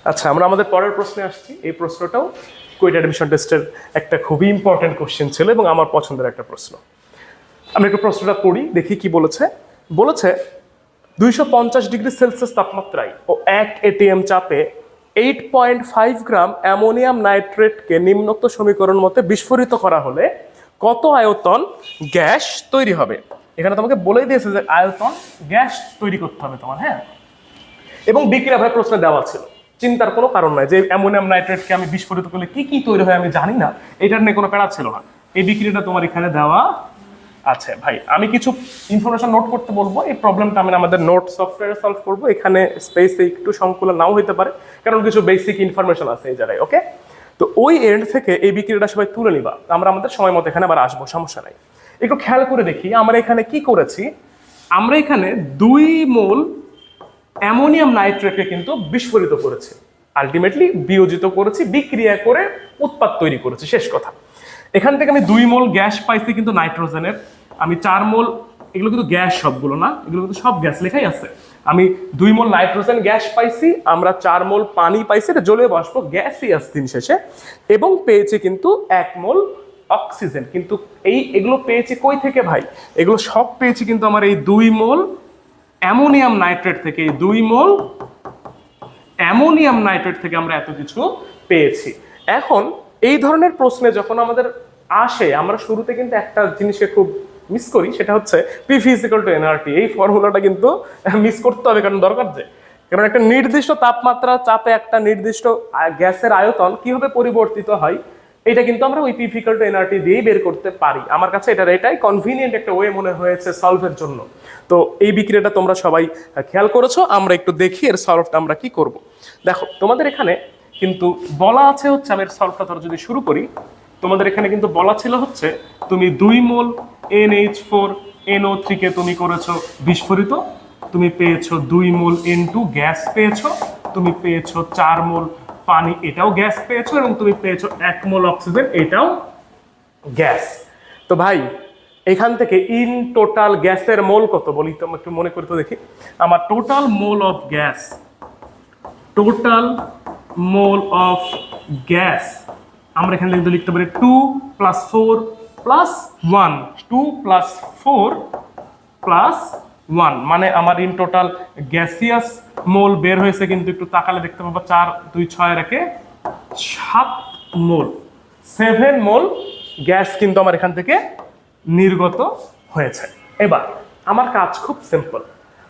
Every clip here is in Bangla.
আচ্ছা, আমরা আমাদের পরের প্রশ্নে আসছি। এই প্রশ্নটাও কুয়েট অ্যাডমিশন টেস্টের একটা খুবই ইম্পর্টেন্ট কোশ্চেন ছিল এবং আমার পছন্দের একটা প্রশ্ন। আমি একটু প্রশ্নটা পড়ি, দেখি কি বলেছে। বলেছে 250 ডিগ্রি সেলসিয়াস তাপমাত্রায় ও 1 ATM চাপে 8.5 গ্রাম অ্যামোনিয়াম নাইট্রেটকে নিম্নোক্ত সমীকরণ মতে বিস্ফোরিত করা হলে কত আয়তন গ্যাস তৈরি হবে। এখানে তোমাকে বলেই দিয়েছে যে আয়তন গ্যাস তৈরি করতে হবে তোমার, হ্যাঁ। এবং বিক্রিয়া ভাই প্রশ্নে দেওয়া ছিল, চিন্তার কোনো কারণ নাই যে অ্যামোনিয়াম নাইট্রেটকে আমি বিস্ফোরিত করলে কি কি তৈরি হয় আমি জানি না, এটার নিয়ে কোনো প্যারা ছিল না। এই বিক্রিয়াটা তোমার এখানে দেওয়া আছে। ভাই আমি কিছু ইনফরমেশন নোট করতে বলবো, এই প্রবলেমটা আমি আমাদের নোট সফটওয়্যারে সলভ করবো। এখানে স্পেসে একটু সংকুলন নাও হইতে পারে, কারণ কিছু বেসিক ইনফরমেশন আছে এই জায়গায়, ওকে। তো ওই এন্ড থেকে এই বিক্রিয়াটা সবাই তুলে নিবা, আমরা আমাদের সময় মতো এখানে আবার আসবো, সমস্যা নাই। একটু খেয়াল করে দেখি আমরা এখানে কি করেছি। আমরা এখানে 2 মোল অ্যামোনিয়াম নাইট্রেটকে কিন্তু বিস্ফোরিত করেছি, আলটিমেটলি বিয়োজিত করেছি, বিক্রিয়া করে উৎপাদ তৈরি করেছি, শেষ কথা। এখান থেকে আমি 2 মোল গ্যাস পাইছি কিন্তু নাইট্রোজেনের, আমি 4 মোল, এগুলো কিন্তু গ্যাস সবগুলো না, এগুলো কিন্তু সব গ্যাস লেখাই আছে। আমি 2 মোল নাইট্রোজেন গ্যাস পাইছি, আমরা 4 মোল পানি পাইছি, এটা জলীয় বাষ্প গ্যাসিয়াস দিন শেষে, এবং পেয়েছি কিন্তু 1 মোল অক্সিজেন। কিন্তু এগুলো পেয়েছি কই থেকে ভাই? এগুলো সব পেয়েছি কিন্তু আমার এই 2 মোল অ্যামোনিয়াম নাইট্রেট থেকে। এই 2 মোল অ্যামোনিয়াম নাইট্রেট থেকে আমরা এত কিছু পেয়েছি। এখন এই ধরনের প্রশ্নে যখন আমাদের আসে, আমরা শুরুতে কিন্তু একটা জিনিসকে খুব মিস করি, সেটা হচ্ছে পিভি ইকুয়াল টু এনআরটি। এই ফর্মুলাটা কিন্তু মিস করতে হবে, কারণ দরকার যে, কারণ একটা নির্দিষ্ট তাপমাত্রা চাপে একটা নির্দিষ্ট গ্যাসের আয়তন কিভাবে পরিবর্তিত হয়, এটা কিন্তু আমরা ওই পিভি ইকুয়াল টু এনআরটি দিয়েই বের করতে পারি। আমার কাছে এটাই কনভিনিয়েন্ট একটা ওয়ে মনে হয়েছে সলভের জন্য। তো এই বিক্রিয়াটা তোমরা সবাই খেয়াল করেছো, আমরা একটু দেখি এর সলভটা আমরা কি করব। দেখো তোমাদের এখানে কিন্তু বলা আছে হচ্ছে, আমি এর সলভটা ধরো যদি শুরু করি, তোমাদের এখানে কিন্তু বলা ছিল হচ্ছে তুমি 2 মোল NH4NO3 কে তুমি করেছো বিস্ফোরিত, তুমি পেয়েছো 2 মোল N2 গ্যাস পেয়েছো, তুমি পেয়েছো 4 মোল পানি, এটাও গ্যাস পেয়েছো, এবং তুমি পেয়েছো 1 মোল অক্সিজেন, এটাও গ্যাস। তো ভাই এখান থেকে ইন টোটাল গ্যাসের মোল কত বলি তো, একটু মনে করতে দেখি। আমার total mole of gas, total mole of gas আমরা এখানে কিন্তু লিখতে পারি 2 + 4 + 1, 2 + 4 + 1, মানে আমার ইন টোটাল গ্যাসিয়াস মোল বের হয়েছে কিন্তু একটু তাকালে দেখতে পাবো 4 2 6 রেখে 7 মোল, 7 মোল গ্যাস কিন্তু আমার এখান থেকে নির্গত হয়েছে। এবার আমার কাজ খুব সিম্পল,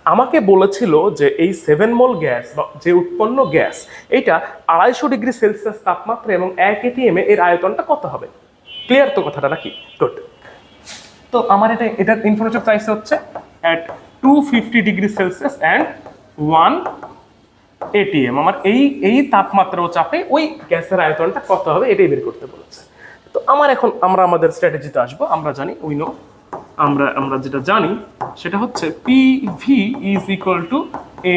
আমাকে বলেছিল যে এই 7 মোল গ্যাস বা যে উৎপন্ন গ্যাস, এটা 250 ডিগ্রি সেলসিয়াস তাপমাত্রা এবং 1 ATM এর আয়তনটা কত হবে। ক্লিয়ার তো কথাটা নাকি? গুড। তো আমার এটার ইনফরমেশন চাইছে হচ্ছে at 250 degree Celsius and 1 ATM। আমার এই তাপমাত্রা ও চাপে ওই গ্যাসের আয়তনটা কত হবে এটাই বের করতে বলেছে। তো আমরা আমাদের স্ট্র্যাটেজিতে আসবো। আমরা জানি আমরা যেটা জানি সেটা হচ্ছে PV is equal to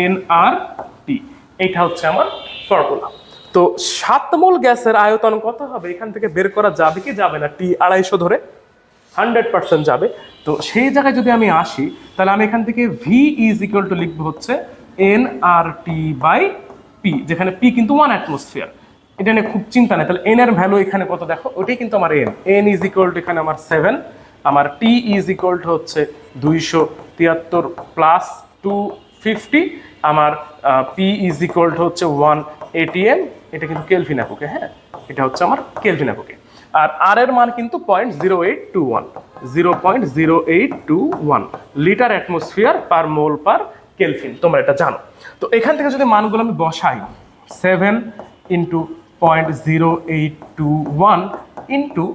nRT, এইটা হচ্ছে আমার ফর্মুলা। তো 7 মোল গ্যাসের আয়তন কত হবে এখান থেকে বের করা যাবে কি যাবে না? টি 250 ধরে 100% যাবে। তো সেই জায়গায় যদি আমি আসি, তাহলে আমি এখান থেকে ভি ইজ ইকুয়াল টু লিখবো হচ্ছে এনআরটি বাই পি, যেখানে পি কিন্তু 1 অ্যাটমসফিয়ার। এটা নিয়ে খুব চিন্তা নেই। তাহলে এন এর ভ্যালু এখানে কত দেখো, ওইটাই কিন্তু আমার এন ইজ ইকুয়াল টু এখানে আমার 7, আমার টি ইজ ইকুয়াল টু হচ্ছে 273 প্লাস 250, আমার পি ইজ ইকুয়াল টু হচ্ছে 1 ATM, এটা কিন্তু কেলভিন এককে, হ্যাঁ এটা হচ্ছে আমার কেলভিন এককে। আর আর এর মান কিন্তু 0.0821, 0.0821 লিটার অ্যাটমসফিয়ার পার মোল পার কেলভিন, তোমরা এটা জানো। তো এখান থেকে যদি মানগুলো আমি বসাই, 7 into 0.0821 into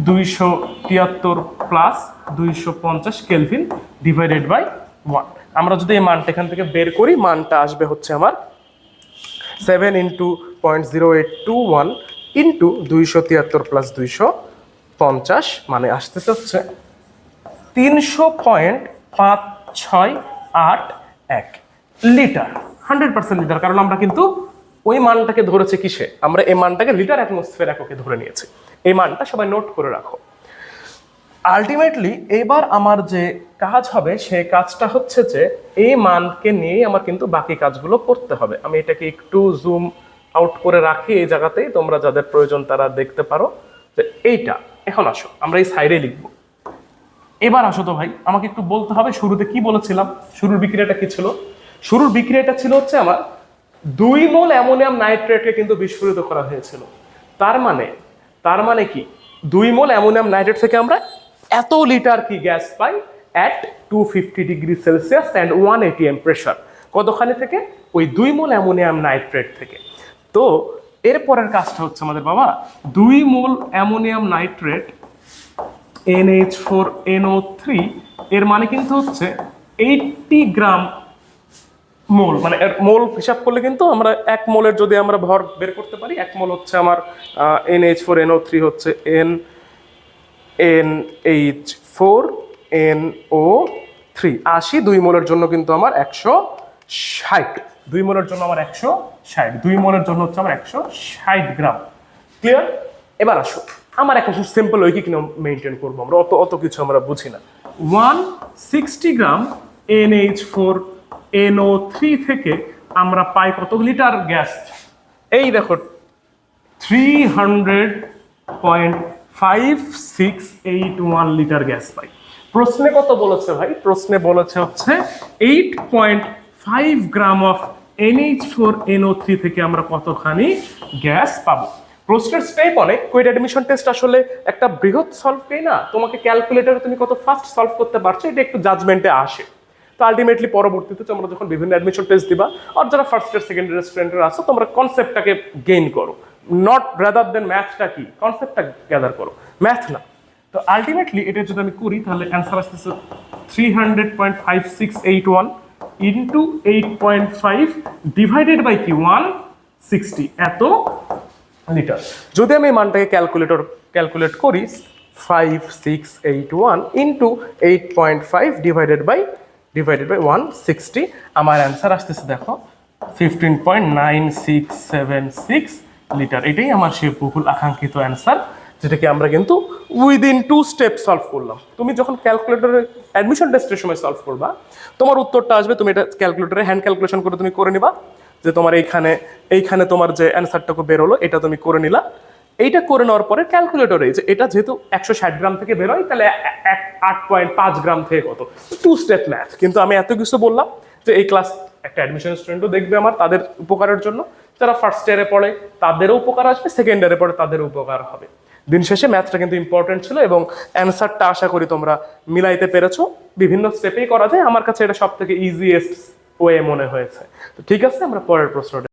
273 plus 250 kelvin divided by 1, আমরা যদি এই মানটা এখান থেকে বের করি, মানটা আসবে হচ্ছে আমার 7 ইন্টু 0.0821 ইন্টু 273 প্লাস 250, মানে আসতেছে হচ্ছে 300.5681 লিটার, 100% লিটার। কারণ আমরা কিন্তু ওই মানটাকে ধরেছে কিসে, আমরা এই মানটাকে লিটার অ্যাটমসফিয়ার এককে ধরে নিয়েছি। এই মানটা সবাই নোট করে রাখো। আলটিমেটলি এবার আমার যে কাজ হবে সেই কাজটা হচ্ছে যে এই মানকে নিয়েই আমার কিন্তু বাকি কাজগুলো করতে হবে। আমি এটাকে একটু জুম আউট করে রাখি এই জায়গাতেই, তোমরা যাদের প্রয়োজন তারা দেখতে পারো যে এইটা। এখন আসো আমরা এই সাইডে লিখবো। এবার আসো তো ভাই, আমাকে একটু বলতে হবে শুরুতে কি বলেছিলাম, শুরুর বিক্রিয়াটা কি ছিল? শুরুর বিক্রিয়াটা ছিল হচ্ছে আমার 2 মোল অ্যামোনিয়াম নাইট্রেটকে কিন্তু বিস্ফোরিত করা হয়েছিল। তার মানে কি 2 মোল অ্যামোনিয়াম নাইট্রেট থেকে আমরা এত লিটার কি gas pi at 250 degree Celsius and 1 atm pressure. কতখানি থেকে? ওই 2 মোল অ্যামোনিয়াম নাইট্রেট থেকে। তো এরপরের কাজটা হচ্ছে আমাদের বাবা 2 মোল অ্যামোনিয়াম নাইট্রেট NH4NO3 এর মানে কিন্তু হচ্ছে 80 গ্রাম মোল, মানে মোল হিসাব করলে কিন্তু আমরা 1 মোলের যদি আমরা ভর বের করতে পারি, 1 মোল হচ্ছে আমার NH4NO3 হচ্ছে NH4NO3 80, 2 মোলের জন্য কিন্তু আমার 160, 2 মোলের জন্য আমার 160, 2 মোলের জন্য হচ্ছে আমার 160 গ্রাম। ক্লিয়ার? এবার আসো আমার একটা সিম্পল ঐকিক নিয়ম মেনটেন করবো আমরা, অত কিছু আমরা বুঝি না। 160 গ্রাম NH4NO3 থেকে আমরা পাই কত লিটার গ্যাস? এই দেখো 300.5681 লিটার গ্যাস পাই। প্রশ্নে কত বলেছে ভাই? প্রশ্নে বলেছে হচ্ছে 8.5 গ্রাম অফ NH4NO3 থেকে আমরা কতখানি গ্যাস পাবো। প্রশ্নের স্টেপ অনেক। কুয়েট অ্যাডমিশন টেস্ট আসলে একটা বৃহৎ সলভকেই না তোমাকে ক্যালকুলেটরে তুমি কত ফাস্ট সলভ করতে পারছো এটা একটু জাজমেন্টে আসে। তো আলটিমেটলি পরবর্তীতে তোমরা যখন বিভিন্ন অ্যাডমিশন টেস্ট দিবা আর যারা ফার্স্ট ইয়ার সেকেন্ড ইয়ার স্টুডেন্টরা আসো তোমরা কনসেপ্টটাকে গেইন করো, নট রাদার দেন ম্যাথটা কি, কনসেপ্টটা গ্যাদার করো, ম্যাথ না। তো আলটিমেটলি এটা যদি আমি করি তাহলে অ্যান্সার আসতেছে 300.5681 ইন্টু 8.5 ডিভাইডেড বাই কি 160 এত লিটার। যদি আমি মানটাকে ক্যালকুলেট করি 5681 ইন্টু 8.5 ডিভাইডেড বাই 160, আমার অ্যান্সার আসতেছে দেখো 15.9676 লিটার। এটাই আমার সেই বহুল আকাঙ্ক্ষিত অ্যান্সার, যেটাকে আমরা কিন্তু উইদিন 2 স্টেপ সলভ করলাম। তুমি যখন ক্যালকুলেটরে অ্যাডমিশন টেস্টের সময় সলভ করবা তোমার উত্তরটা আসবে, তুমি এটা ক্যালকুলেটরে হ্যান্ড ক্যালকুলেশন করে তুমি করে নিবা যে তোমার এইখানে তোমার যে অ্যান্সারটাকে বেরোলো এটা তুমি করে নিলা। এইটা করে নেওয়ার পরে ক্যালকুলেটরে যে এটা যেহেতু 160 গ্রাম থেকে বেরোয় তাহলে 8.5 গ্রাম থেকে কত, 2 স্টেপ ম্যাথ। কিন্তু আমি এত কিছু বললাম যে এই ক্লাস একটা অ্যাডমিশন স্টুডেন্টও দেখবে আমার, তাদের উপকারের জন্য। যারা ফার্স্ট ইয়ারে পড়ে তাদেরও উপকার আসবে, সেকেন্ড ইয়ারে পড়ে তাদেরও উপকার হবে। দিন শেষে ম্যাথটা কিন্তু ইম্পর্টেন্ট ছিল এবং অ্যান্সারটা আশা করি তোমরা মিলাইতে পেরেছো। বিভিন্ন স্টেপেই করা যায়, আমার কাছে এটা সব থেকে ইজিয়েস্ট ওয়ে মনে হয়েছে। তো ঠিক আছে, আমরা পরের প্রশ্নটা